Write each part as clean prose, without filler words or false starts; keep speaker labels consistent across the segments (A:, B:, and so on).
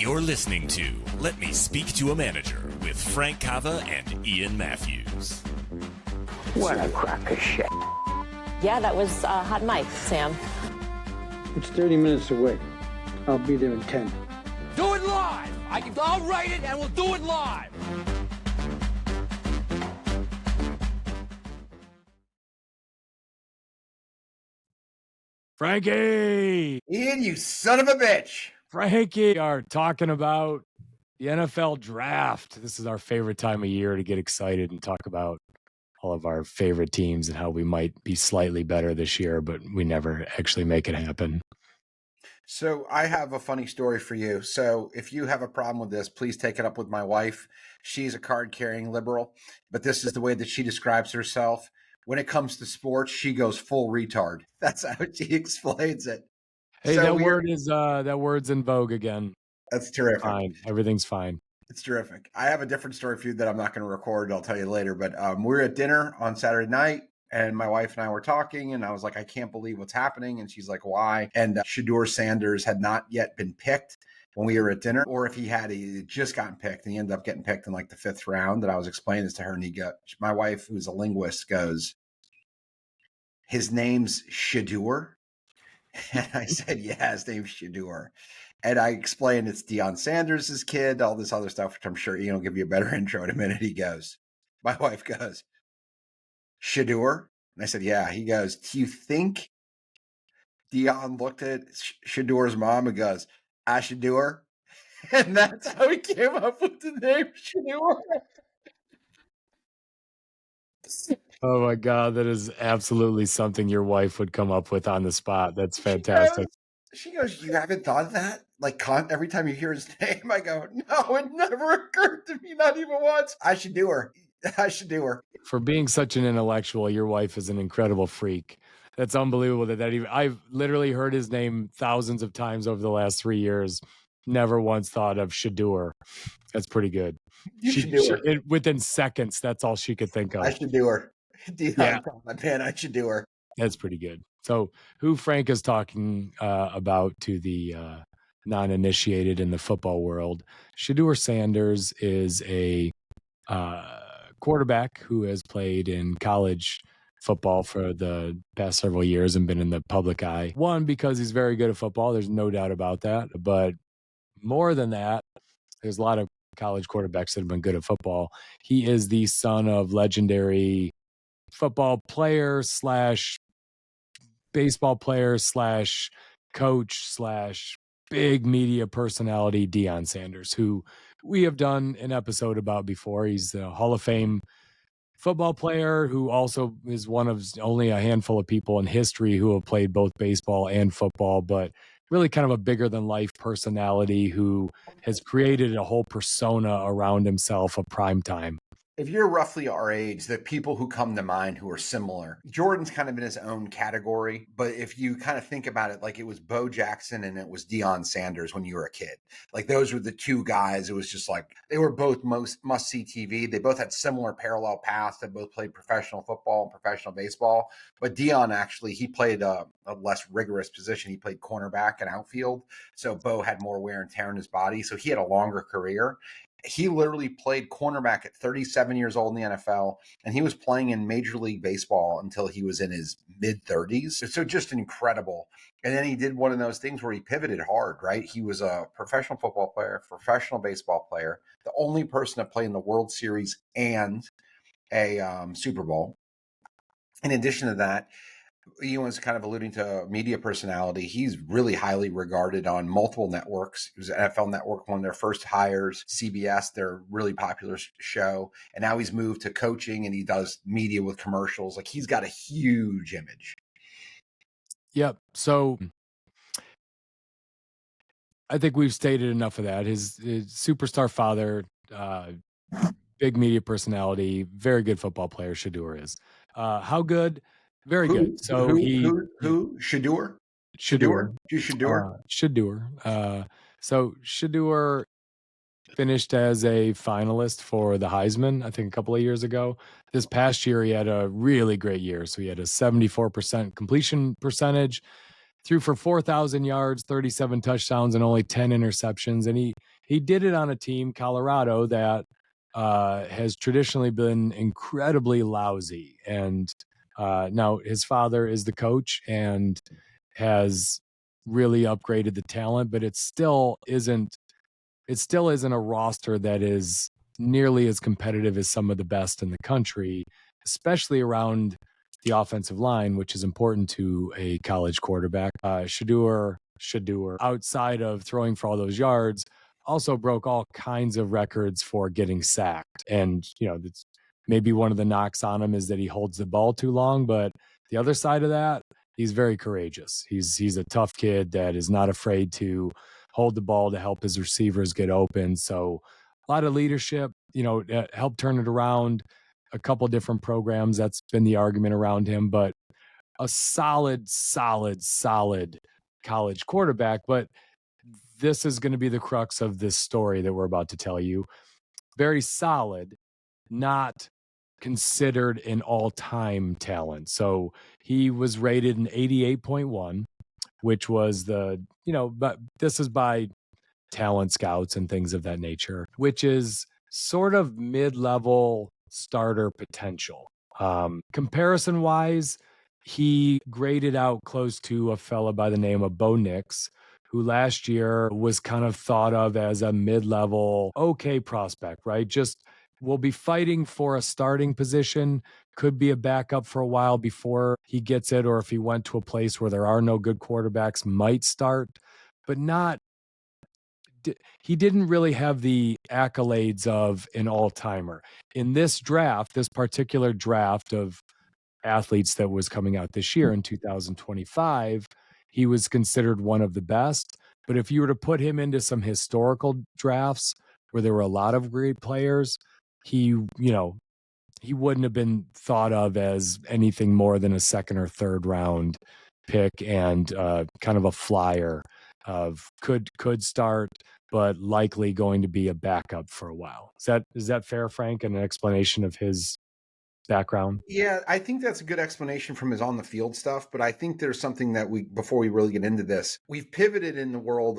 A: You're listening to Let Me Speak to a Manager with Frank Cava and Ian Matthews.
B: What a crock of shit.
C: Yeah, that was hot mic, Sam.
D: It's 30 minutes away. I'll be there in 10.
E: Do it live! I'll write it and we'll do it live!
F: Frankie!
G: Ian, you son of a bitch!
F: Frankie are talking about the NFL draft. This is our favorite time of year to get excited and talk about all of our favorite teams and how we might be slightly better this year, but we never actually make it happen.
G: So I have a funny story for you. So if you have a problem with this, please take it up with my wife. She's a card-carrying liberal, but this is the way that she describes herself. When it comes to sports, she goes full retard. That's how she explains it.
F: Hey, so that word's in vogue again.
G: That's terrific.
F: Fine. Everything's fine.
G: It's terrific. I have a different story for you that I'm not going to record. I'll tell you later. But we were at dinner on Saturday night, and my wife and I were talking, and I was like, I can't believe what's happening. And she's like, why? And Shedeur Sanders had not yet been picked when we were at dinner, or if he had just gotten picked, and he ended up getting picked in like the 5th round. And I was explaining this to her, and my wife, who's a linguist, goes, his name's Shedeur. And I said, yeah, his name's Shedeur. And I explained it's Deion Sanders' kid, all this other stuff, which I'm sure Ian will give you a better intro in a minute. My wife goes, Shedeur? And I said, yeah. He goes, do you think Deion looked at Shedeur's mom and goes, Shedeur? And that's how he came up with the name Shedeur.
F: Oh my God, that is absolutely something your wife would come up with on the spot. That's fantastic.
G: She goes, you haven't thought of that? Like every time you hear his name, I go, no, it never occurred to me, not even once. Shedeur.
F: For being such an intellectual, your wife is an incredible freak. That's unbelievable I've literally heard his name thousands of times over the last 3 years. Never once thought of Shedeur. That's pretty good. Within seconds, that's all she could think of.
G: Shedeur.
F: Yeah.
G: Man, Shedeur.
F: That's pretty good. So who Frank is talking about to the non-initiated in the football world, Shedeur Sanders is a quarterback who has played in college football for the past several years and been in the public eye. One, because he's very good at football. There's no doubt about that. But more than that, there's a lot of college quarterbacks that have been good at football. He is the son of legendary football player / baseball player / coach / big media personality Deion Sanders, who we have done an episode about before. He's the Hall of Fame football player who also is one of only a handful of people in history who have played both baseball and football, but really kind of a bigger than life personality who has created a whole persona around himself of primetime.
G: If you're roughly our age, the people who come to mind who are similar, Jordan's kind of in his own category. But if you kind of think about it, like it was Bo Jackson and it was Deion Sanders when you were a kid. Like those were the two guys. It was just like they were both must-see TV. They both had similar parallel paths. They both played professional football and professional baseball. But Deion actually, he played a less rigorous position. He played cornerback and outfield. So Bo had more wear and tear in his body. So he had a longer career. He literally played cornerback at 37 years old in the NFL, and he was playing in Major League Baseball until he was in his mid-30s. So just incredible. And then he did one of those things where he pivoted hard, right? He was a professional football player, professional baseball player, the only person to play in the World Series and a Super Bowl. In addition to that, Ewan's kind of alluding to media personality. He's really highly regarded on multiple networks. He was NFL Network, one of their first hires, CBS, their really popular show. And now he's moved to coaching and he does media with commercials. Like he's got a huge image.
F: Yep. So I think we've stated enough of that. His superstar father, big media personality, very good football player, Shedeur is. How good? Very good. So
G: who? Shedeur?
F: Shedeur.
G: Shedeur.
F: So Shedeur finished as a finalist for the Heisman, I think a couple of years ago. This past year, he had a really great year. So he had a 74% completion percentage, threw for 4,000 yards, 37 touchdowns, and only 10 interceptions. And he did it on a team, Colorado, that has traditionally been incredibly lousy. And now his father is the coach and has really upgraded the talent, but it still isn't a roster that is nearly as competitive as some of the best in the country, especially around the offensive line, which is important to a college quarterback. Shedeur, outside of throwing for all those yards, also broke all kinds of records for getting sacked. And, that's maybe one of the knocks on him is that he holds the ball too long. But the other side of that, he's very courageous. He's a tough kid that is not afraid to hold the ball to help his receivers get open. So a lot of leadership, helped turn it around. A couple different programs. That's been the argument around him, but a solid college quarterback. But this is going to be the crux of this story that we're about to tell you. Very solid, not considered an all-time talent. So he was rated an 88.1, which was but this is by talent scouts and things of that nature, which is sort of mid-level starter potential. Comparison wise, he graded out close to a fella by the name of Bo Nix, who last year was kind of thought of as a mid-level, okay prospect, right? Just will be fighting for a starting position, could be a backup for a while before he gets it, or if he went to a place where there are no good quarterbacks, might start, but he didn't really have the accolades of an all-timer. In this particular draft of athletes that was coming out this year in 2025, he was considered one of the best. But if you were to put him into some historical drafts where there were a lot of great players, he wouldn't have been thought of as anything more than a second or third round pick and kind of a flyer of could start, but likely going to be a backup for a while. Is that fair, Frank, and an explanation of his background?
G: Yeah, I think that's a good explanation from his on the field stuff, but I think there's something that before we really get into this, we've pivoted in the world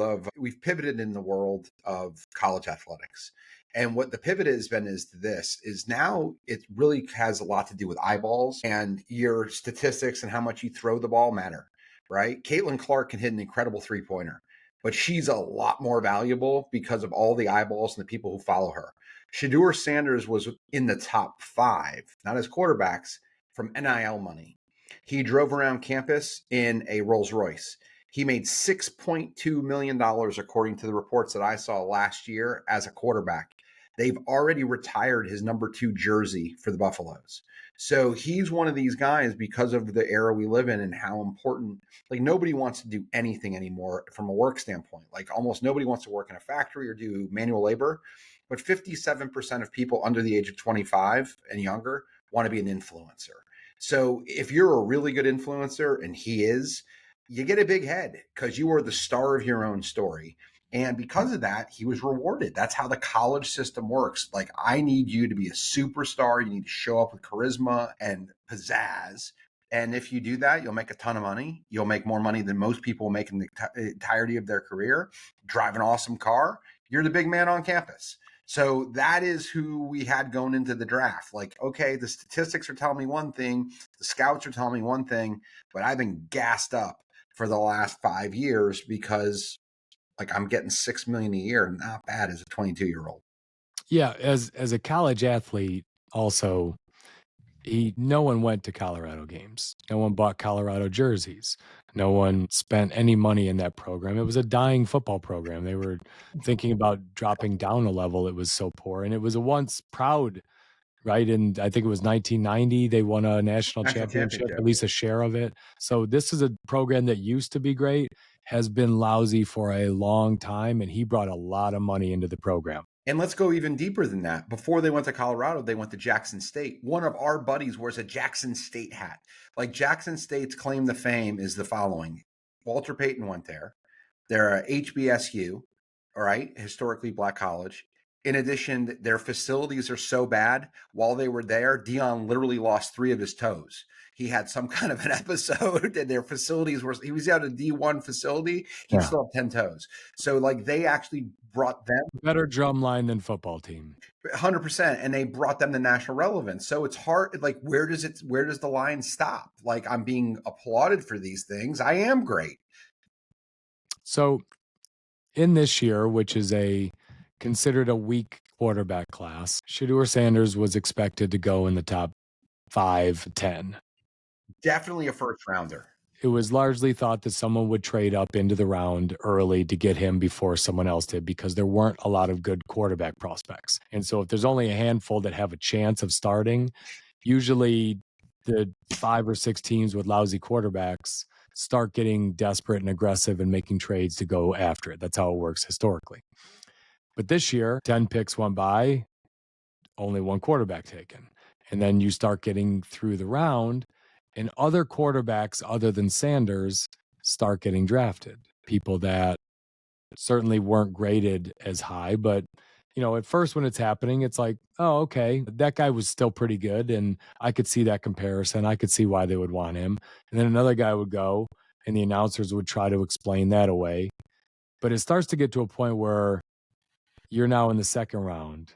G: of college athletics. And what the pivot has been is now it really has a lot to do with eyeballs, and your statistics and how much you throw the ball matter, right? Caitlin Clark can hit an incredible 3-pointer, but she's a lot more valuable because of all the eyeballs and the people who follow her. Shedeur Sanders was in the top 5, not as quarterbacks, from NIL money. He drove around campus in a Rolls Royce. He made $6.2 million, according to the reports that I saw last year, as a quarterback. They've already retired his number 2 jersey for the Buffaloes. So he's one of these guys because of the era we live in and how important, like nobody wants to do anything anymore from a work standpoint. Like almost nobody wants to work in a factory or do manual labor. But 57% of people under the age of 25 and younger want to be an influencer. So if you're a really good influencer, and he is, you get a big head because you are the star of your own story. And because of that, he was rewarded. That's how the college system works. Like, I need you to be a superstar. You need to show up with charisma and pizzazz. And if you do that, you'll make a ton of money. You'll make more money than most people make in the entirety of their career. Drive an awesome car. You're the big man on campus. So that is who we had going into the draft. Like, okay, the statistics are telling me one thing, the scouts are telling me one thing, but I've been gassed up for the last 5 years because, like, I'm getting $6 million a year. Not bad as a 22-year-old.
F: Yeah, as a college athlete, also, no one went to Colorado games. No one bought Colorado jerseys. No one spent any money in that program. It was a dying football program. They were thinking about dropping down a level. It was so poor. And it was a once proud, right? And I think it was 1990. They won a national championship, at least a share of it. So this is a program that used to be great, has been lousy for a long time. And he brought a lot of money into the program.
G: And let's go even deeper than that. Before they went to Colorado, they went to Jackson State. One of our buddies wears a Jackson State hat. Like, Jackson State's claim to fame is the following. Walter Payton went there. They're a HBSU, all right, historically black college. In addition, their facilities are so bad. While they were there, Deion literally lost 3 of his toes. He had some kind of an episode, and their facilities were. He was at a D1 facility. He
F: Yeah.
G: still had 10 toes. So like they actually brought them
F: Better drum line than football team.
G: 100%, and they brought them to national relevance. So it's hard. Like where does the line stop? Like I'm being applauded for these things. I am great.
F: So in this year, which is considered a weak quarterback class, Shedeur Sanders was expected to go in the top 5-10.
G: Definitely a first rounder.
F: It was largely thought that someone would trade up into the round early to get him before someone else did because there weren't a lot of good quarterback prospects. And so if there's only a handful that have a chance of starting, usually the 5 or 6 teams with lousy quarterbacks start getting desperate and aggressive and making trades to go after it. That's how it works historically. But this year, 10 picks went by, only one quarterback taken. And then you start getting through the round, and other quarterbacks other than Sanders start getting drafted. People that certainly weren't graded as high, but at first when it's happening, it's like, oh, okay, that guy was still pretty good. And I could see that comparison. I could see why they would want him. And then another guy would go and the announcers would try to explain that away. But it starts to get to a point where you're now in the second round,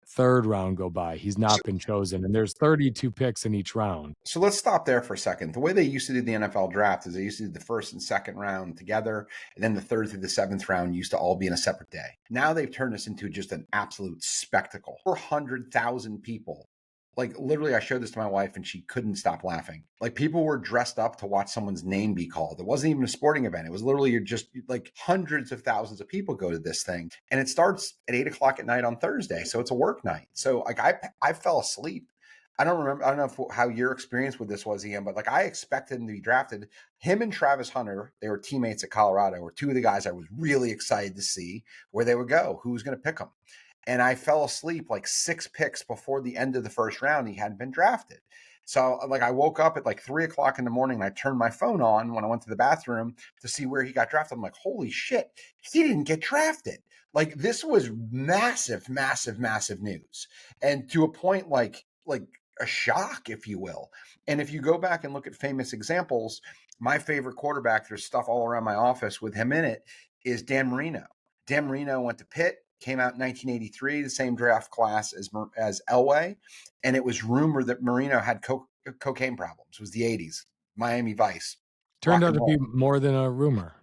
F: third round go by. He's not been chosen. And there's 32 picks in each round.
G: So let's stop there for a second. The way they used to do the NFL draft is they used to do the first and second round together, and then the third through the 7th round used to all be in a separate day. Now they've turned this into just an absolute spectacle. 400,000 people. Like literally, I showed this to my wife and she couldn't stop laughing. Like people were dressed up to watch someone's name be called. It wasn't even a sporting event. It was literally just like hundreds of thousands of people go to this thing. And it starts at 8:00 at night on Thursday. So it's a work night. So like I fell asleep. I don't know how your experience with this was, Ian, but like I expected him to be drafted. Him and Travis Hunter, they were teammates at Colorado, were 2 of the guys I was really excited to see where they would go, who was going to pick them. And I fell asleep like 6 picks before the end of the first round. He hadn't been drafted. So like I woke up at like 3:00 in the morning and I turned my phone on when I went to the bathroom to see where he got drafted. I'm like, holy shit, he didn't get drafted. Like this was massive, massive, massive news. And to a point like a shock, if you will. And if you go back and look at famous examples, my favorite quarterback, there's stuff all around my office with him in it, is Dan Marino. Dan Marino went to Pitt, came out in 1983, the same draft class as Elway. And it was rumored that Marino had cocaine problems. It was the 80s, Miami Vice.
F: Turned out to be more than a rumor.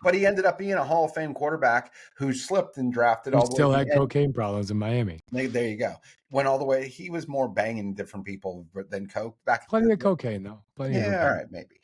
G: But he ended up being a Hall of Fame quarterback who slipped and drafted
F: all the way. Still had cocaine problems in Miami.
G: There you go. Went all the way. He was more banging different people than coke back.
F: Plenty of cocaine though.
G: Yeah, all right, maybe.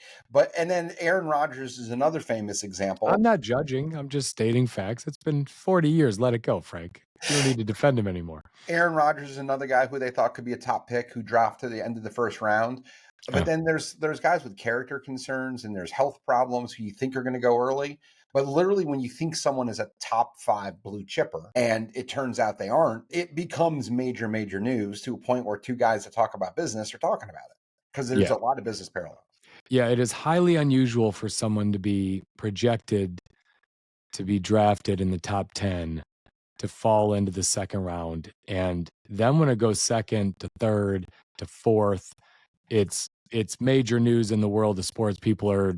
G: And then Aaron Rodgers is another famous example.
F: I'm not judging. I'm just stating facts. It's been 40 years. Let it go, Frank. You don't need to defend him anymore.
G: Aaron Rodgers is another guy who they thought could be a top pick who dropped to the end of the first round. But then there's guys with character concerns and there's health problems who you think are going to go early. But literally, when you think someone is a top 5 blue chipper and it turns out they aren't, it becomes major, major news to a point where 2 guys that talk about business are talking about it because there's a lot of business parallels.
F: Yeah, it is highly unusual for someone to be projected to be drafted in the top 10 to fall into the second round. And then when it goes second to third to fourth, it's major news in the world of sports. People are,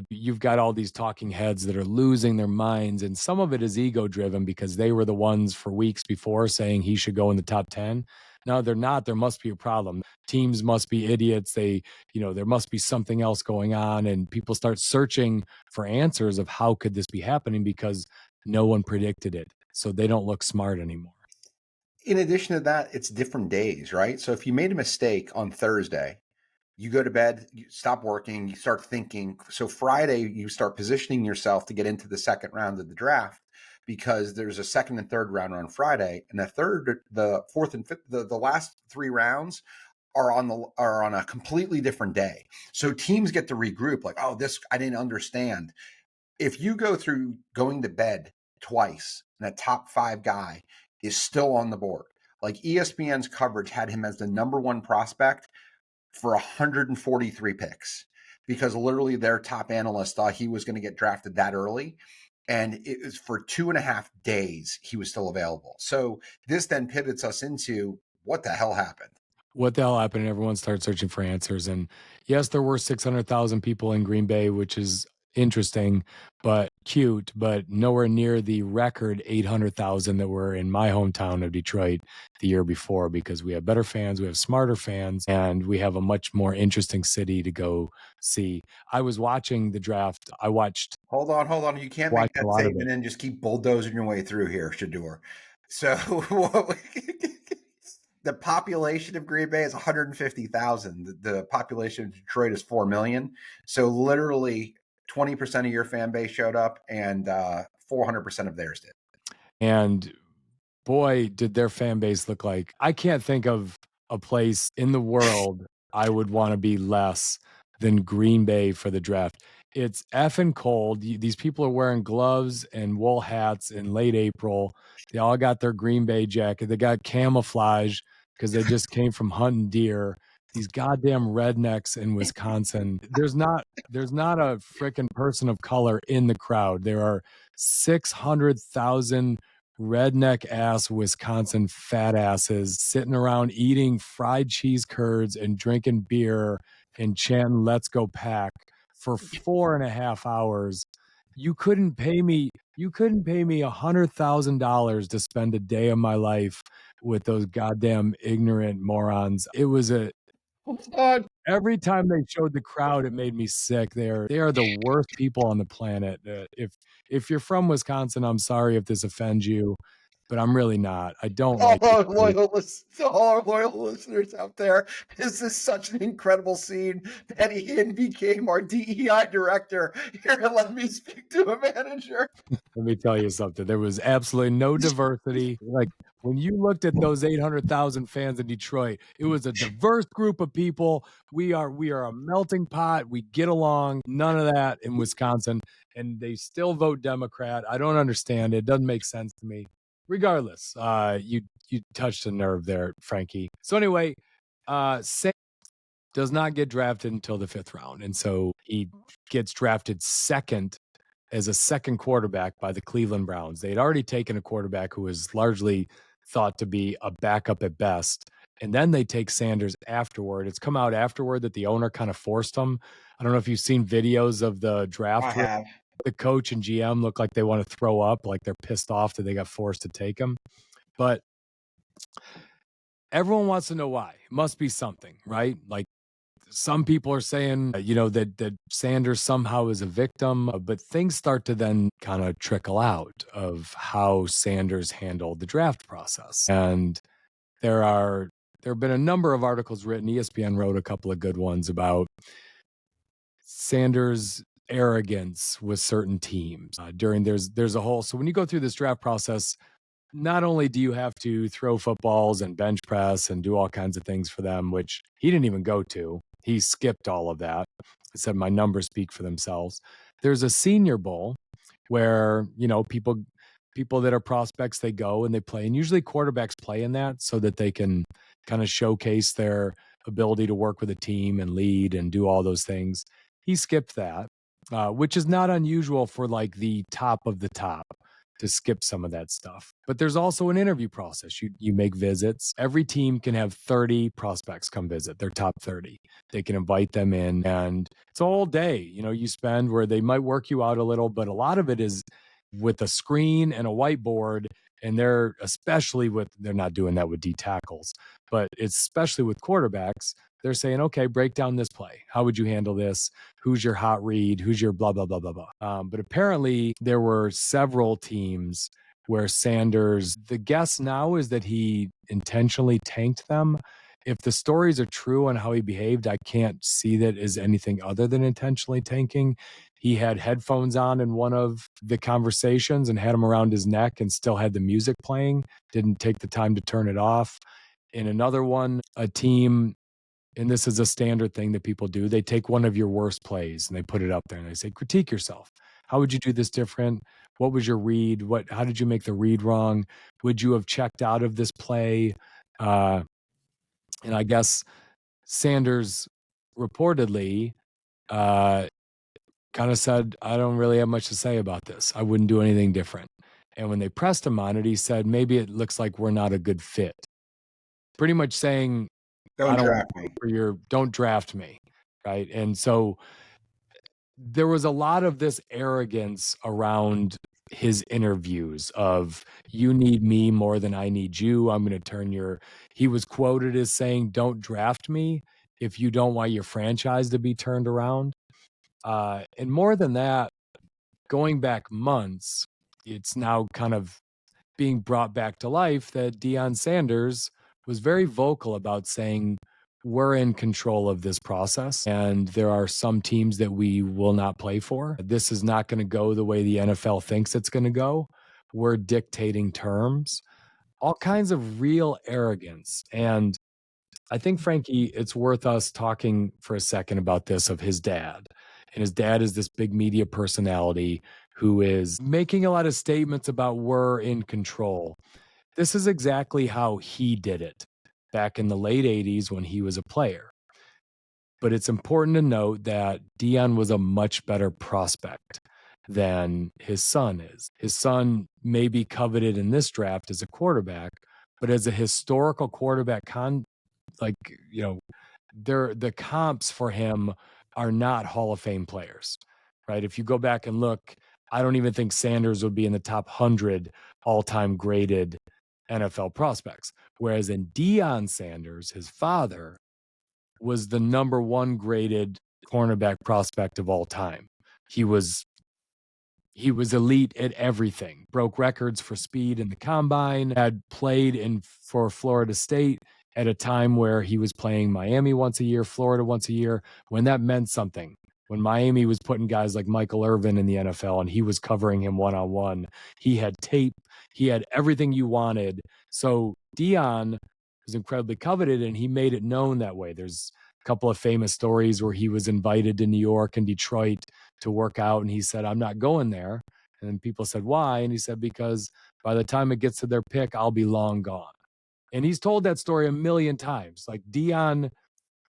F: you've got all these talking heads that are losing their minds. And some of it is ego driven because they were the ones for weeks before saying he should go in the top 10. No, they're not. There must be a problem. Teams must be idiots. There must be something else going on. And people start searching for answers of how could this be happening because no one predicted it. So they don't look smart anymore.
G: In addition to that, it's different days, right? So if you made a mistake on Thursday, you go to bed, you stop working, you start thinking. So Friday, you start positioning yourself to get into the second round of the draft because there's a second and third round on Friday. And the fourth and fifth, the last 3 rounds are on a completely different day. So teams get to regroup like, oh, this, I didn't understand. If you go through going to bed twice and a top 5 guy is still on the board. Like ESPN's coverage had him as the number 1 prospect for 143 picks because literally their top analyst thought he was going to get drafted that early. And it was for 2.5 days he was still available. So this then pivots us into what the hell happened.
F: What the hell happened? Everyone started searching for answers. And yes, there were 600,000 people in Green Bay, which is interesting, but cute, but nowhere near the record 800,000 that were in my hometown of Detroit the year before, because we have better fans, we have smarter fans, and we have a much more interesting city to go see. I was watching the draft. I watched.
G: Hold on. You can't make that statement and just keep bulldozing your way through here, Shedeur. So the population of Green Bay is 150,000. The population of Detroit is 4 million. So literally 20% of your fan base showed up, and 400% of theirs did.
F: And boy, did their fan base look like. I can't think of a place in the world I would want to be less than Green Bay for the draft. It's effing cold. These people are wearing gloves and wool hats in late April. They all got their Green Bay jacket. They got camouflage because they just came from hunting deer. These goddamn rednecks in Wisconsin. There's not a freaking person of color in the crowd. There are 600,000 redneck ass Wisconsin fat asses sitting around eating fried cheese curds and drinking beer and chanting "Let's go Pack" for 4.5 hours. You couldn't pay me $100,000 to spend a day of my life with those goddamn ignorant morons. It was every time they showed the crowd, it made me sick. They are the worst people on the planet. If you're from Wisconsin, I'm sorry if this offends you, but I'm really not. I don't like
G: all our loyal listeners out there. This is such an incredible scene. Benny Hinn became our DEI director. Here, let me speak to a manager.
F: Let me tell you something. There was absolutely no diversity. Like when you looked at those 800,000 fans in Detroit, it was a diverse group of people. We are a melting pot. We get along. None of that in Wisconsin, and they still vote Democrat. I don't understand it. It doesn't make sense to me. Regardless, you touched a nerve there, Frankie. So anyway, Sam does not get drafted until the 5th round, and so he gets drafted second as a second quarterback by the Cleveland Browns. They had already taken a quarterback who was largely thought to be a backup at best. And then they take Sanders afterward. It's come out afterward that the owner kind of forced him. I don't know if you've seen videos of the draft.
G: I have.
F: The coach and GM look like they want to throw up, like they're pissed off that they got forced to take him. But everyone wants to know why. It must be something, right? Like some people are saying, that Sanders somehow is a victim, but things start to then kind of trickle out of how Sanders handled the draft process. And there have been a number of articles written. ESPN wrote a couple of good ones about Sanders' arrogance with certain teams there's a whole. So when you go through this draft process, not only do you have to throw footballs and bench press and do all kinds of things for them, which he didn't even go to. He skipped all of that. He said, my numbers speak for themselves. There's a Senior Bowl where, people that are prospects, they go and they play. And usually quarterbacks play in that so that they can kind of showcase their ability to work with a team and lead and do all those things. He skipped that, which is not unusual for like the top of the top to skip some of that stuff. But there's also an interview process. You make visits. Every team can have 30 prospects come visit, their top 30. They can invite them in, and it's all day, you spend where they might work you out a little, but a lot of it is with a screen and a whiteboard. And they're not doing that with D tackles, but especially with quarterbacks, they're saying, okay, break down this play. How would you handle this? Who's your hot read? Who's your blah, blah, blah, blah, blah. But apparently there were several teams where Sanders, the guess now is that he intentionally tanked them. If the stories are true on how he behaved, I can't see that as anything other than intentionally tanking. He had headphones on in one of the conversations and had them around his neck and still had the music playing, didn't take the time to turn it off. In another one, a team, and this is a standard thing that people do, they take one of your worst plays and they put it up there and they say, critique yourself. How would you do this different? What was your read? How did you make the read wrong? Would you have checked out of this play? And I guess Sanders reportedly kind of said, I don't really have much to say about this. I wouldn't do anything different. And when they pressed him on it, he said, maybe it looks like we're not a good fit. Pretty much saying, I
G: Don't
F: don't want
G: draft me.
F: don't draft me. Right. And so there was a lot of this arrogance around his interviews of, you need me more than I need you. I'm going to turn he was quoted as saying, don't draft me if you don't want your franchise to be turned around. And more than that, going back months, it's now kind of being brought back to life that Deion Sanders was very vocal about saying, we're in control of this process, and there are some teams that we will not play for. This is not going to go the way the NFL thinks it's going to go. We're dictating terms, all kinds of real arrogance. And I think, Frankie, it's worth us talking for a second about this of his dad. And his dad is this big media personality who is making a lot of statements about we're in control. This is exactly how he did it back in the late 80s when he was a player. But it's important to note that Deion was a much better prospect than his son is. His son may be coveted in this draft as a quarterback, but as a historical quarterback, the comps for him are not Hall of Fame players, right? If you go back and look, I don't even think Sanders would be in the top 100 all-time graded NFL prospects. Whereas in Deion Sanders, his father was the number one graded cornerback prospect of all time. He was elite at everything, broke records for speed in the combine, had played for Florida State at a time where he was playing Miami once a year, Florida once a year, when that meant something. When Miami was putting guys like Michael Irvin in the NFL and he was covering him one-on-one, he had tape, he had everything you wanted. So Deion was incredibly coveted, and he made it known that way. There's a couple of famous stories where he was invited to New York and Detroit to work out, and he said, I'm not going there. And then people said, why? And he said, because by the time it gets to their pick, I'll be long gone. And he's told that story a million times. Like, Deion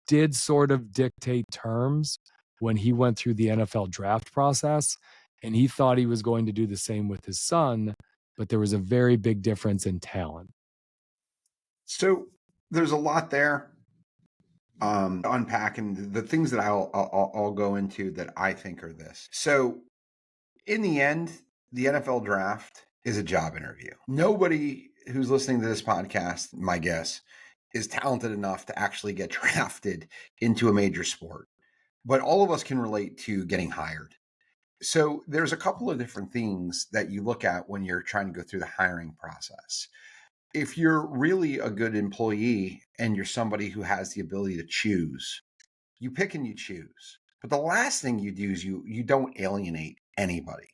F: did sort of dictate terms when he went through the NFL draft process, and he thought he was going to do the same with his son, but there was a very big difference in talent.
G: So there's a lot there to unpack, and the things that I'll go into that I think are this. So in the end, the NFL draft is a job interview. Nobody who's listening to this podcast, my guess, is talented enough to actually get drafted into a major sport. But all of us can relate to getting hired. So there's a couple of different things that you look at when you're trying to go through the hiring process. If you're really a good employee and you're somebody who has the ability to choose, you pick and you choose. But the last thing you do is you don't alienate anybody.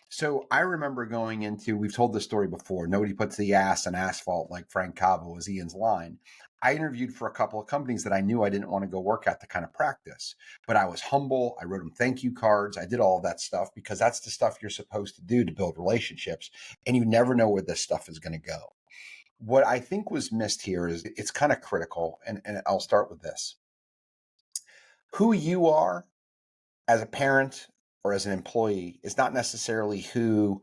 G: So I remember going into, we've told this story before, nobody puts the ass on asphalt like Frank Cavo was Ian's line. I interviewed for a couple of companies that I knew I didn't want to go work at the kind of practice, but I was humble. I wrote them thank you cards. I did all of that stuff because that's the stuff you're supposed to do to build relationships. And you never know where this stuff is going to go. What I think was missed here is it's kind of critical. And I'll start with this. Who you are as a parent or as an employee is not necessarily who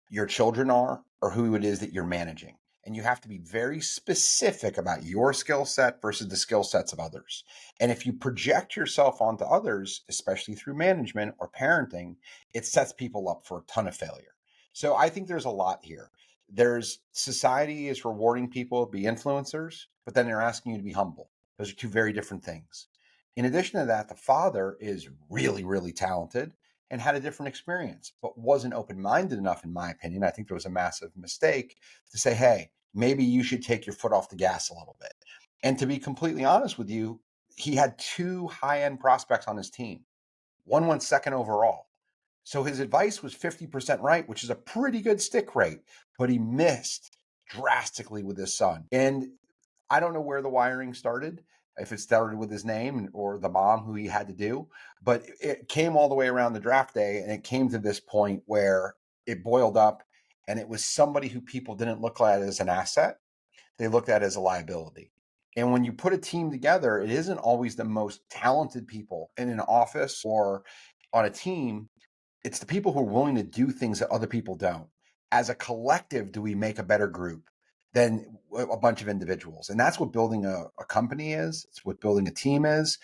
G: your children are or who it is that you're managing. And you have to be very specific about your skill set versus the skill sets of others. And if you project yourself onto others, especially through management or parenting, it sets people up for a ton of failure. So I think there's a lot here. There's society is rewarding people to be influencers, but then they're asking you to be humble. Those are two very different things. In addition to that, the father is really, really talented and had a different experience, but wasn't open-minded enough, in my opinion. I think there was a massive mistake to say, hey, maybe you should take your foot off the gas a little bit. And to be completely honest with you, he had two high-end prospects on his team. One went second overall. So his advice was 50% right, which is a pretty good stick rate, but he missed drastically with his son. And I don't know where the wiring started, if it started with his name or the mom who he had to do, but it came all the way around the draft day, and it came to this point where it boiled up, and it was somebody who people didn't look at as an asset. They looked at as a liability. And when you put a team together, it isn't always the most talented people in an office or On a team, it's the people who are willing to do things that other people don't. As a collective, do we make a better group than a bunch of individuals? And that's what building a company is. It's what building a team is.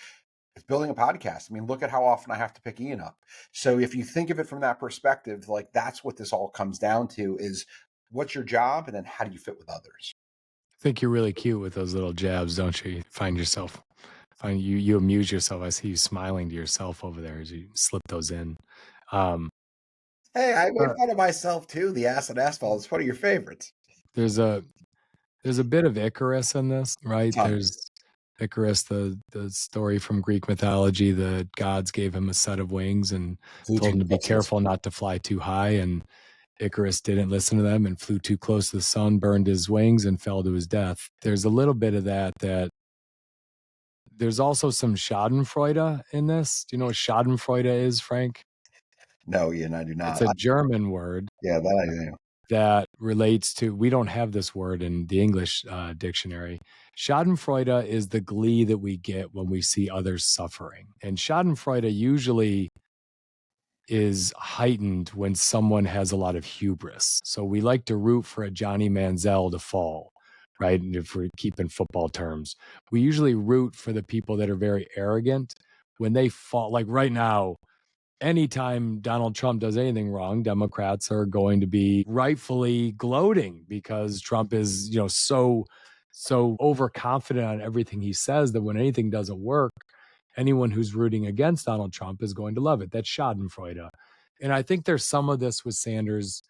G: It's building a podcast. I mean, look at how often I have to pick Ian up. So if you think of it from that perspective, like that's what this all comes down to is what's your job and then how do you fit with others?
F: I think you're really cute with those little jabs, don't you? You amuse yourself. I see you smiling to yourself over there as you slip those in. Um,
G: Hey, I made
F: uh,
G: fun of myself too. The acid asphalt is one of your favorites.
F: there's a bit of Icarus in this, right?
G: Tons.
F: There's Icarus, the story from Greek mythology. The gods gave him a set of wings and
G: Flew
F: told
G: too
F: him to be
G: close to the
F: careful not to fly too high. And Icarus didn't listen to them and flew too close to the sun, burned his wings, and fell to his death. There's a little bit of that. There's also some Schadenfreude in this. Do you know what Schadenfreude is, Frank?
G: No, Ian, I do
F: It's
G: not.
F: a German word
G: Yeah, that I do.
F: that relates to, we don't have this word in the English dictionary. Schadenfreude is the glee that we get when we see others suffering. And Schadenfreude usually is heightened when someone has a lot of hubris. So we like to root for a Johnny Manziel to fall, right? And if we're keeping football terms, we usually root for the people that are very arrogant when they fall. Like right now, anytime Donald Trump does anything wrong, Democrats are going to be rightfully gloating because Trump is, so overconfident on everything he says that when anything doesn't work, anyone who's rooting against Donald Trump is going to love it. That's Schadenfreude. And I think there's some of this with Sanders,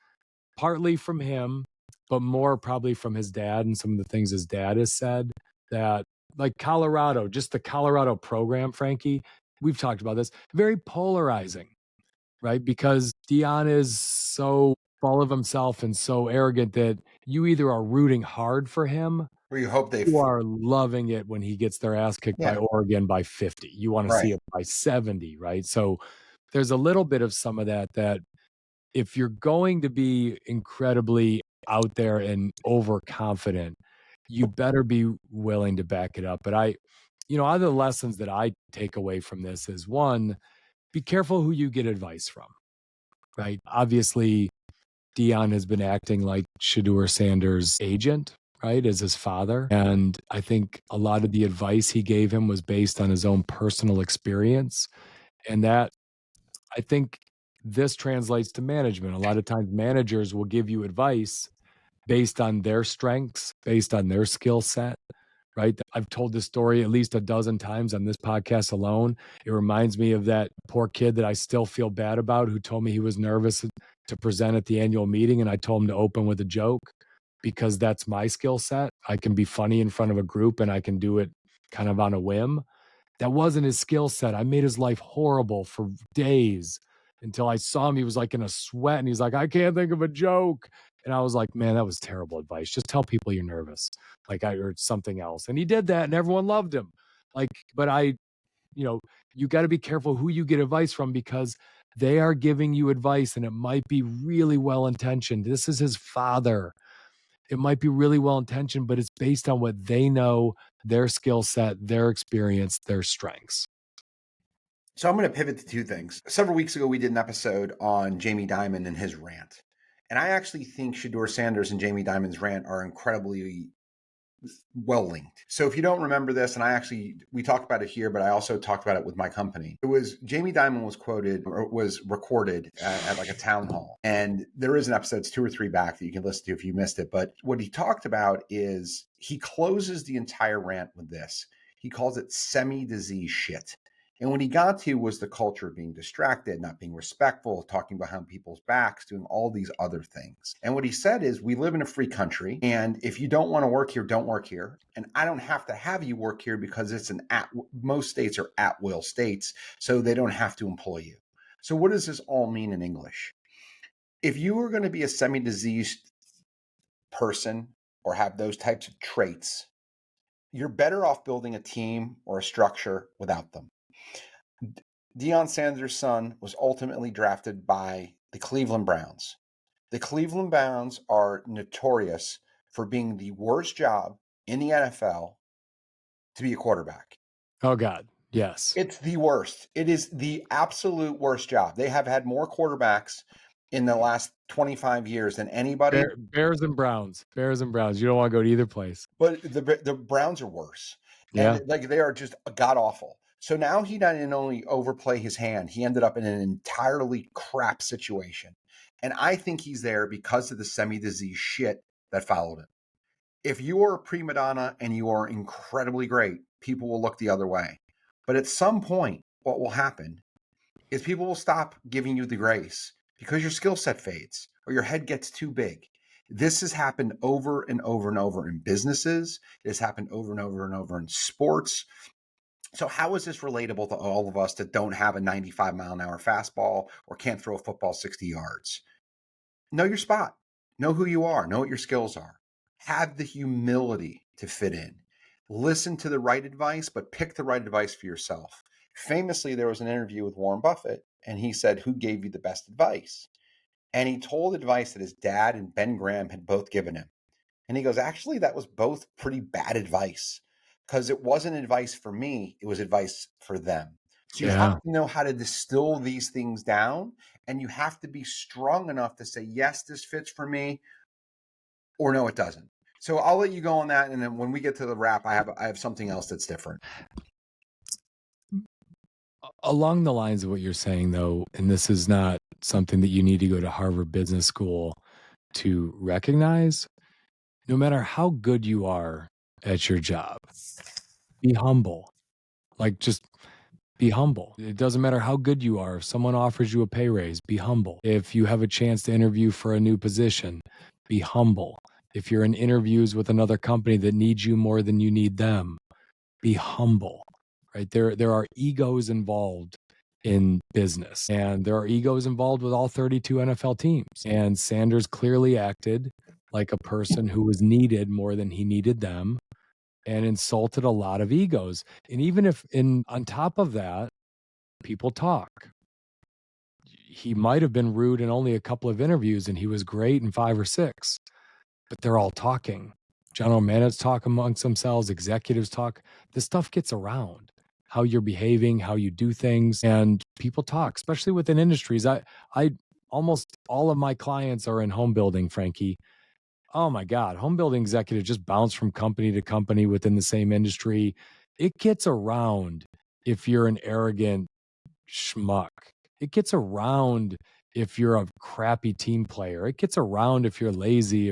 F: partly from him, but more probably from his dad and some of the things his dad has said that, like Colorado, just the Colorado program, Frankie, we've talked about this, very polarizing, right? Because Deion is so full of himself and so arrogant that you either are rooting hard for him,
G: Where you hope they
F: you are loving it when he gets their ass kicked by
G: yeah,
F: Oregon by 50. You want to
G: right.
F: see it by 70, right? So there's a little bit of some of that if you're going to be incredibly out there and overconfident, you better be willing to back it up. But other lessons that I take away from this is one, be careful who you get advice from, right? Obviously, Deion has been acting like Shedeur Sanders' agent, right, as his father. And I think a lot of the advice he gave him was based on his own personal experience. And that, I think, this translates to management. A lot of times managers will give you advice based on their strengths, based on their skill set, right? I've told this story at least a dozen times on this podcast alone. It reminds me of that poor kid that I still feel bad about who told me he was nervous to present at the annual meeting. And I told him to open with a joke because that's my skill set. I can be funny in front of a group and I can do it kind of on a whim. That wasn't his skill set. I made his life horrible for days until I saw him. He was like in a sweat and he's like, I can't think of a joke. And I was like, man, that was terrible advice. Just tell people you're nervous, or something else. And he did that and everyone loved him. But you got to be careful who you get advice from because they are giving you advice and it might be really well intentioned. This is his father. It might be really well intentioned, but it's based on what they know, their skill set, their experience, their strengths.
G: So I'm going to pivot to two things. Several weeks ago, we did an episode on Jamie Dimon and his rant. And I actually think Shedeur Sanders and Jamie Dimon's rant are incredibly well linked. So if you don't remember this, and we talked about it here, but I also talked about it with my company. It was Jamie Dimon was quoted or was recorded at like a town hall. And there is an episode, it's 2 or 3 back that you can listen to if you missed it. But what he talked about is he closes the entire rant with this. He calls it semi-disease shit. And what he got to was the culture of being distracted, not being respectful, talking behind people's backs, doing all these other things. And what he said is, we live in a free country, and if you don't want to work here, don't work here. And I don't have to have you work here because most states are at-will states, so they don't have to employ you. So what does this all mean in English? If you are going to be a semi-diseased person or have those types of traits, you're better off building a team or a structure without them. Deion Sanders' son was ultimately drafted by the Cleveland Browns. The Cleveland Browns are notorious for being the worst job in the NFL to be a quarterback.
F: Oh, God. Yes.
G: It's the worst. It is the absolute worst job. They have had more quarterbacks in the last 25 years than anybody.
F: Bears and Browns. Bears and Browns. You don't want to go to either place.
G: But the Browns are worse.
F: Yeah.
G: And like they are just god awful. So now he didn't only overplay his hand, he ended up in an entirely crap situation. And I think he's there because of the semi-disease shit that followed him. If you are a prima donna and you are incredibly great, people will look the other way. But at some point, what will happen is people will stop giving you the grace because your skill set fades or your head gets too big. This has happened over and over and over in businesses. It has happened over and over and over in sports. So how is this relatable to all of us that don't have a 95-mile-an-hour fastball or can't throw a football 60 yards? Know your spot. Know who you are. Know what your skills are. Have the humility to fit in. Listen to the right advice, but pick the right advice for yourself. Famously, there was an interview with Warren Buffett, and he said, "Who gave you the best advice?" And he told advice that his dad and Ben Graham had both given him. And he goes, actually, that was both pretty bad advice because it wasn't advice for me. It was advice for them. So you have to know how to distill these things down, and you have to be strong enough to say, yes, this fits for me, or no, it doesn't. So I'll let you go on that. And then when we get to the wrap, I have something else that's different.
F: Along the lines of what you're saying, though, and this is not something that you need to go to Harvard Business School to recognize, no matter how good you are at your job, be humble. Like, just be humble. It doesn't matter how good you are. If someone offers you a pay raise, be humble. If you have a chance to interview for a new position, be humble. If you're in interviews with another company that needs you more than you need them, be humble. Right? There are egos involved in business, and there are egos involved with all 32 NFL teams. And Sanders clearly acted like a person who was needed more than he needed them and insulted a lot of egos. And even if on top of that, people talk. He might have been rude in only a couple of interviews and he was great in 5 or 6, but they're all talking. General managers talk amongst themselves, executives talk. This stuff gets around. How you're behaving, how you do things, and people talk, especially within industries. I almost all of my clients are in home building, Frankie. Oh my God, home building executives just bounce from company to company within the same industry. It gets around if you're an arrogant schmuck. It gets around if you're a crappy team player. It gets around if you're lazy,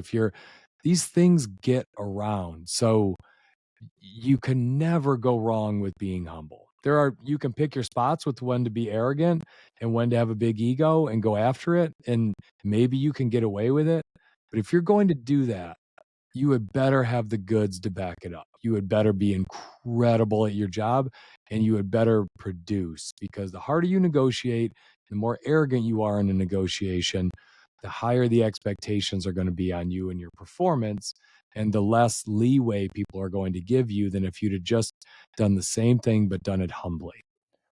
F: these things get around. So you can never go wrong with being humble. You can pick your spots with when to be arrogant and when to have a big ego and go after it. And maybe you can get away with it. But if you're going to do that, you had better have the goods to back it up. You had better be incredible at your job, and you had better produce, because the harder you negotiate, the more arrogant you are in a negotiation, the higher the expectations are going to be on you and your performance, and the less leeway people are going to give you than if you'd have just done the same thing but done it humbly.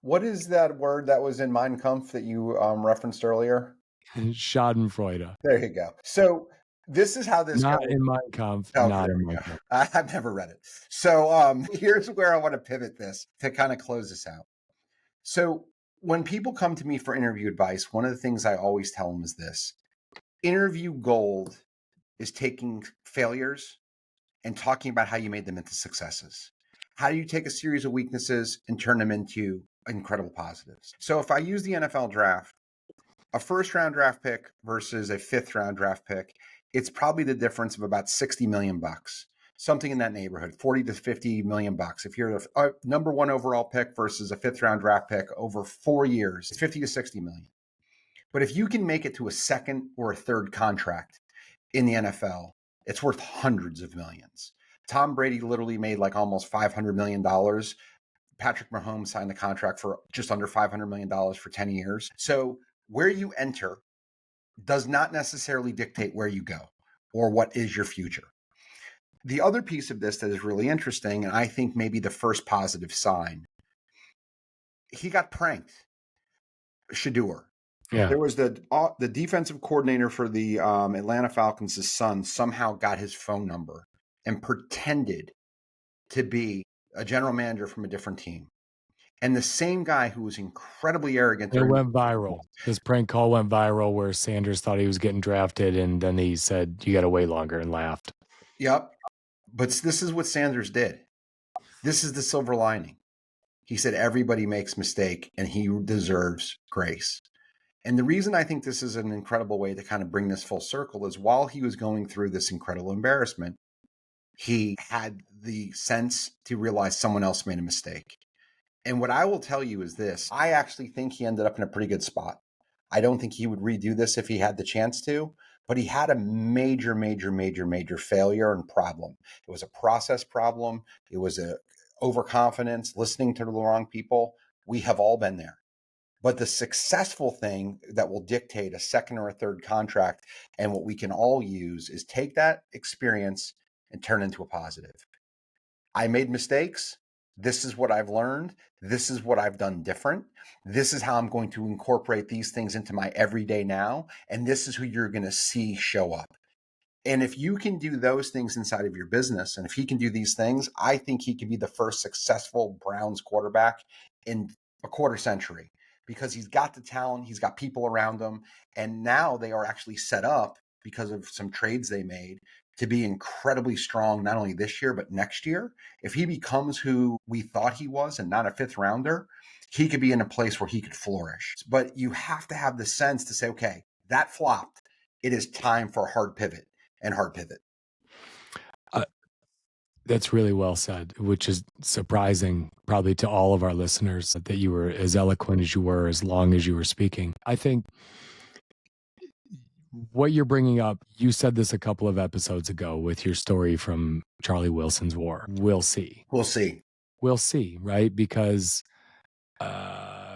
G: What is that word that was in Mein Kampf that you referenced earlier?
F: Schadenfreude.
G: There you go. So this is how this
F: Not
G: goes.
F: in Mein Kampf.
G: Oh,
F: Not
G: there
F: in
G: we
F: Mein
G: go.
F: Kampf.
G: I've never read it. So here's where I want to pivot this to kind of close this out. So when people come to me for interview advice, one of the things I always tell them is this: interview gold is taking failures and talking about how you made them into successes. How do you take a series of weaknesses and turn them into incredible positives? So if I use the NFL draft, a first round draft pick versus a 5th round draft pick, it's probably the difference of about 60 million bucks, something in that neighborhood, 40 to 50 million bucks. If you're a number 1 overall pick versus a 5th round draft pick over 4 years, it's 50 to 60 million. But if you can make it to a 2nd or a 3rd contract in the NFL, it's worth hundreds of millions. Tom Brady literally made like almost $500 million. Patrick Mahomes signed a contract for just under $500 million for 10 years. So where you enter does not necessarily dictate where you go or what is your future. The other piece of this that is really interesting, and I think maybe the first positive sign, he got pranked. Shedeur.
F: Yeah.
G: There was the defensive coordinator for the Atlanta Falcons' son somehow got his phone number and pretended to be a general manager from a different team. And the same guy who was incredibly arrogant.
F: It went viral. This prank call went viral where Sanders thought he was getting drafted, and then he said, "You got to wait longer," and laughed.
G: Yep. But this is what Sanders did. This is the silver lining. He said everybody makes mistake and he deserves grace. And the reason I think this is an incredible way to kind of bring this full circle is while he was going through this incredible embarrassment, he had the sense to realize someone else made a mistake. And what I will tell you is this. I actually think he ended up in a pretty good spot. I don't think he would redo this if he had the chance to, but he had a major failure and problem. It was a process problem. It was a overconfidence, listening to the wrong people. We have all been there. But the successful thing that will dictate a second or a third contract and what we can all use is take that experience and turn into a positive. I made mistakes. This is what I've learned. This is what I've done different. This is how I'm going to incorporate these things into my everyday now. And this is who you're going to see show up. And if you can do those things inside of your business, and if he can do these things, I think he could be the first successful Browns quarterback in a quarter century because he's got the talent, he's got people around him, and now they are actually set up because of some trades they made to be incredibly strong, not only this year, but next year. If he becomes who we thought he was and not a fifth rounder, he could be in a place where he could flourish. But you have to have the sense to say, okay, that flopped. It is time for a hard pivot. And hard pivot.
F: That's really well said, which is surprising probably to all of our listeners that you were as eloquent as you were as long as you were speaking. I think what you're bringing up, you said this a couple of episodes ago with your story from Charlie Wilson's War. We'll see.
G: We'll see.
F: We'll see, right? Because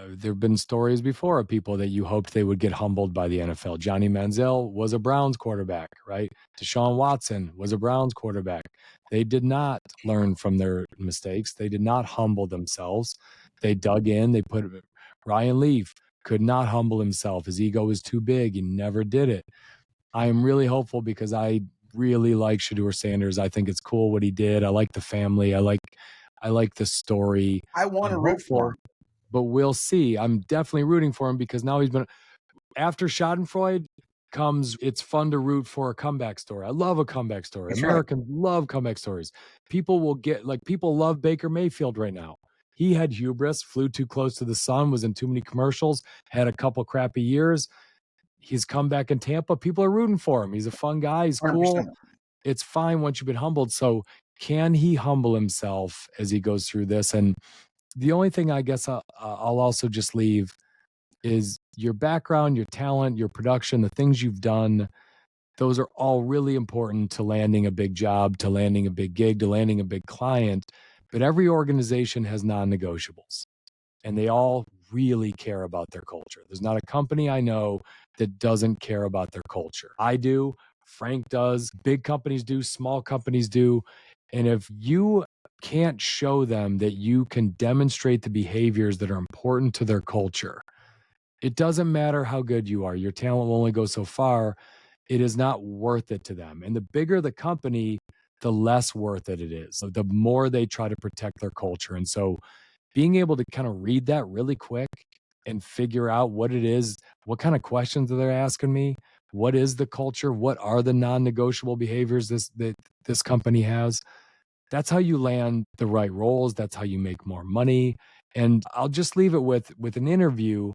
F: there have been stories before of people that you hoped they would get humbled by the NFL. Johnny Manziel was a Browns quarterback, right? Deshaun Watson was a Browns quarterback. They did not learn from their mistakes. They did not humble themselves. They dug in. They put Ryan Leaf could not humble himself. His ego was too big. He never did it. I am really hopeful because I really like Shedeur Sanders. I think it's cool what he did. I like the family. I like the story.
G: I want to root for him.
F: But we'll see. I'm definitely rooting for him because now he's been after Schadenfreude comes. It's fun to root for a comeback story. I love a comeback story.
G: That's
F: Americans love comeback stories. People will get people love Baker Mayfield right now. He had hubris, flew too close to the sun, was in too many commercials, had a couple crappy years. He's come back in Tampa. People are rooting for him. He's a fun guy. He's cool.
G: 100%.
F: It's fine once you've been humbled. So can he humble himself as he goes through this? And the only thing I guess I'll also just leave is your background, your talent, your production, the things you've done. Those are all really important to landing a big job, to landing a big gig, to landing a big client. But every organization has non-negotiables, and they all really care about their culture. There's not a company I know that doesn't care about their culture. I do. Frank does. Big companies do. Small companies do. And if you can't show them that you can demonstrate the behaviors that are important to their culture, it doesn't matter how good you are. Your talent will only go so far. It is not worth it to them. And the bigger the company, the less worth it is. So the more they try to protect their culture. And so being able to kind of read that really quick and figure out what it is, what kind of questions are they asking me? What is the culture? What are the non-negotiable behaviors that this company has? That's how you land the right roles. That's how you make more money. And I'll just leave it with an interview.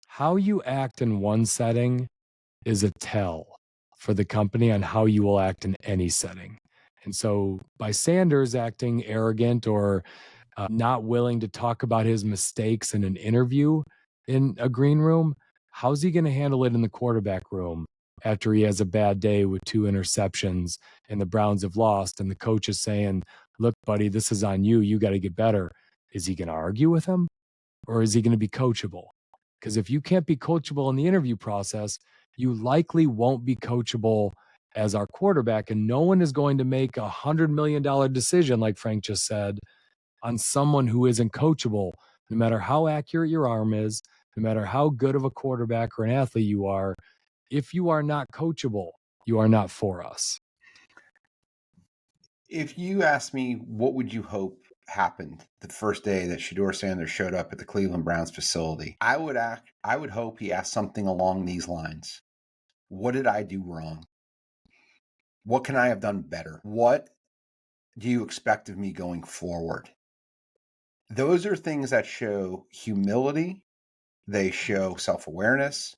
F: How you act in one setting is a tell for the company on how you will act in any setting. And so by Sanders acting arrogant or not willing to talk about his mistakes in an interview in a green room, how's he going to handle it in the quarterback room after he has a bad day with 2 interceptions and the Browns have lost and the coach is saying, look, buddy, this is on you. You got to get better. Is he going to argue with him or is he going to be coachable? Because if you can't be coachable in the interview process, you likely won't be coachable as our quarterback. And no one is going to make $100 million decision, like Frank just said, on someone who isn't coachable, no matter how accurate your arm is, no matter how good of a quarterback or an athlete you are. If you are not coachable, you are not for us.
G: If you ask me, what would you hope happened the first day that Shedeur Sanders showed up at the Cleveland Browns facility, I would hope he asked something along these lines. What did I do wrong? What can I have done better? What do you expect of me going forward? Those are things that show humility, they show self-awareness,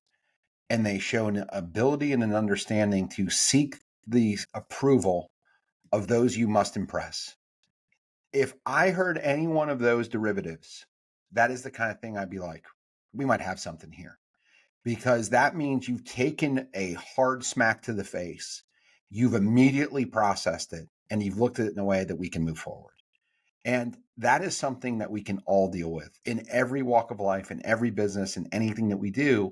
G: and they show an ability and an understanding to seek the approval of those you must impress. If I heard any one of those derivatives, that is the kind of thing I'd be like, we might have something here. Because that means you've taken a hard smack to the face, you've immediately processed it, and you've looked at it in a way that we can move forward. And that is something that we can all deal with in every walk of life, in every business, in anything that we do.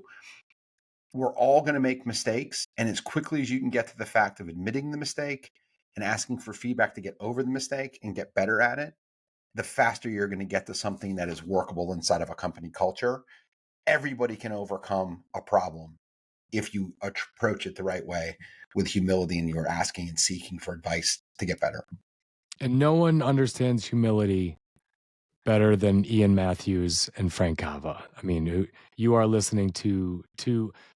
G: We're all going to make mistakes. And as quickly as you can get to the fact of admitting the mistake and asking for feedback to get over the mistake and get better at it, the faster you're going to get to something that is workable inside of a company culture. Everybody can overcome a problem if you approach it the right way with humility and you're asking and seeking for advice to get better.
F: And no one understands humility better than Ian Matthews and Frank Cava. I mean, you are listening to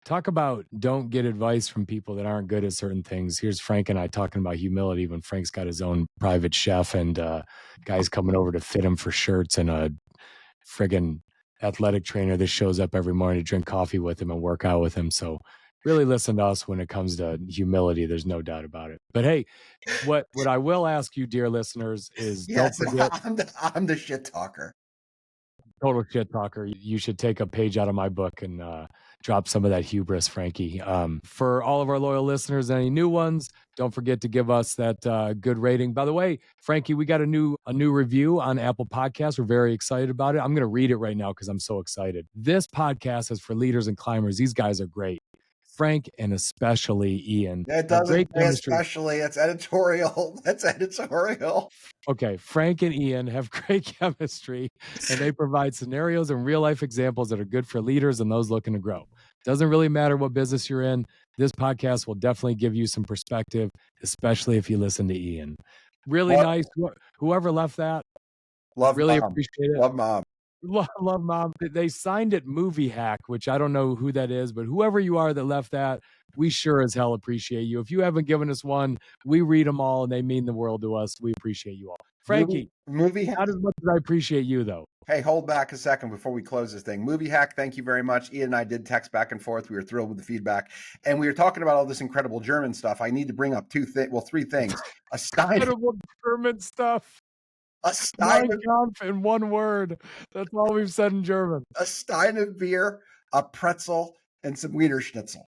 F: talk about don't get advice from people that aren't good at certain things. Here's Frank and I talking about humility when Frank's got his own private chef and guys coming over to fit him for shirts and a friggin' athletic trainer that shows up every morning to drink coffee with him and work out with him. So really listen to us when it comes to humility. There's no doubt about it. But hey, what I will ask you, dear listeners, is
G: Yes,
F: don't forget.
G: I'm the shit talker.
F: Total shit talker. You should take a page out of my book and drop some of that hubris, Frankie. For all of our loyal listeners, any new ones, don't forget to give us that good rating. By the way, Frankie, we got a new review on Apple Podcasts. We're very excited about it. I'm going to read it right now because I'm so excited. This podcast is for leaders and climbers. These guys are great. Frank and especially Ian.
G: It doesn't say especially. It's editorial. That's editorial.
F: Okay, Frank and Ian have great chemistry, and they provide scenarios and real-life examples that are good for leaders and those looking to grow. Doesn't really matter what business you're in. This podcast will definitely give you some perspective, especially if you listen to Ian. Really nice. Whoever left that, really
G: Mom.
F: appreciate it.
G: Love Mom.
F: Love Mom. They signed it Movie Hack, which I don't know who that is, but whoever you are that left that, we sure as hell appreciate you. If you haven't given us one, we read them all and they mean the world to us. We appreciate you all. Frankie,
G: movie hack.
F: not as much as I appreciate you, though.
G: Hey, hold back a second before we close this thing. Movie hack, thank you very much. Ian and I did text back and forth. We were thrilled with the feedback. And we were talking about all this incredible German stuff. I need to bring up three things. A Stein.
F: Incredible German stuff.
G: A Stein
F: in one word. That's all we've said in German.
G: A Stein of beer, a pretzel, and some Wiener Schnitzel.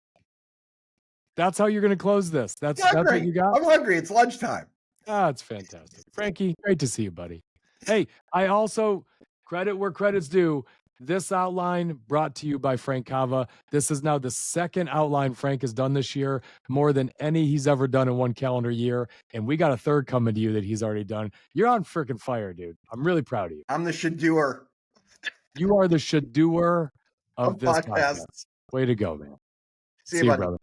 F: That's how you're going to close this. That's what you got?
G: I'm hungry. It's lunchtime.
F: It's fantastic. Frankie, great to see you, buddy. Hey, I also, credit where credit's due, this outline brought to you by Frank Cava. This is now the second outline Frank has done this year, more than any he's ever done in one calendar year. And we got a third coming to you that he's already done. You're on freaking fire, dude. I'm really proud of you.
G: I'm the Shedeur.
F: You are the Shedeur of this podcast. Way to go, man.
G: See you, brother.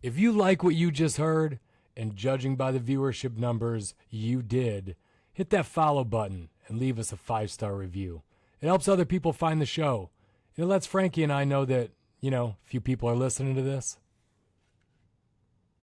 F: If you like what you just heard, and judging by the viewership numbers, you did, hit that follow button and leave us a 5-star review. It helps other people find the show. It lets Frankie and I know that, a few people are listening to this.